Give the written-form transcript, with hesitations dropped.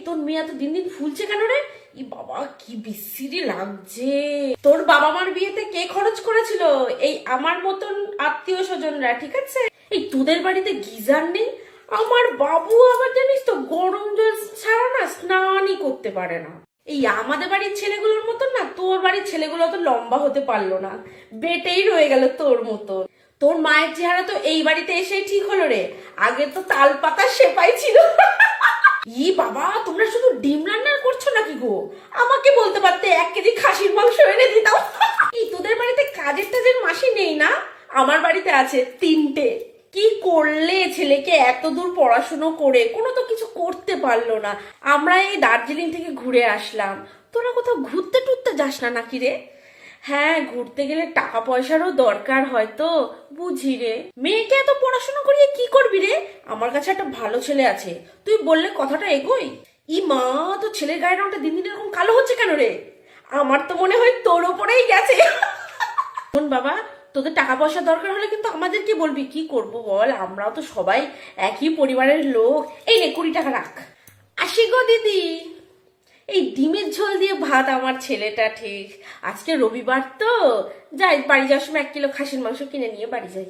তোর মেয়ে এত দিন দিন ফুলছে কেন রে? ই বাবা, কি বিশ্রী লাগছে। তোর বাবা মার বিয়েতে কে খরচ করেছিল? এই আমার মতন আত্মীয় স্বজনরা, ঠিক আছে? এই তোদের বাড়িতে গিজার নেই? আমার বাবু আবার জানিস তো গরম জল ছাড়া না স্নানই করতে পারে না। এই আমাদের বাড়ির ছেলেগুলোর মতন না, তোর বাড়ির ছেলেগুলো তো লম্বা হতে পারলো না, বেটেই রয়ে গেল তোর মতন। তোর মায়ের চেহারা তো এই বাড়িতে এসেই ঠিক হলো রে, আগে তো তাল পাতা সেপাই ছিল। ই বাবা, তোমরা শুধু ডিম রান্না করছো নাকি গো? আমাকে বলতে পারতে 1 কেজি খাসির মাংস এনে দিতাম। এই তোদের বাড়িতে কাজের টাজের মাসি নেই না? আমার বাড়িতে আছে 3টে। কি করলে ছেলেকে এত দূর পড়াশুনো করে কোনো তো কিছু করতে পারলো না। আমরা এই দার্জিলিং থেকে ঘুরে আসলাম, তোরা কোথাও ঘুরতে টুরতে যাস না নাকি রে? হ্যাঁ, ঘুরতে গেলে টাকা পয়সারও দরকার হয় তো, বুঝি রে। মেয়েকে এত পড়াশোনা করিয়ে কি করবি রে? আমার কাছে একটা ভালো ছেলে আছে, তুই বললে কথাটা এগোই। ই মা, তো ছেলের গায়ের রংটা দিন দিন এরকম কালো হচ্ছে কেন রে? আমার তো মনে হয় তোর ওপরেই গেছে। শোন বাবা, তোদের টাকা পয়সা দরকার হলে কিন্তু আমাদেরকে বলবি, কি করব বল, আমরাও তো সবাই একই পরিবারের লোক। এই নে 20 টাকা রাখ। আসি গো দিদি। এই ডিমের ঝোল দিয়ে ভাত আমার ছেলেটা ঠিক। আজকে রবিবার তো, যাই বাড়ি যাওয়ার সময় 1 কিলো খাসির মাংস কিনে নিয়ে বাড়ি যাই।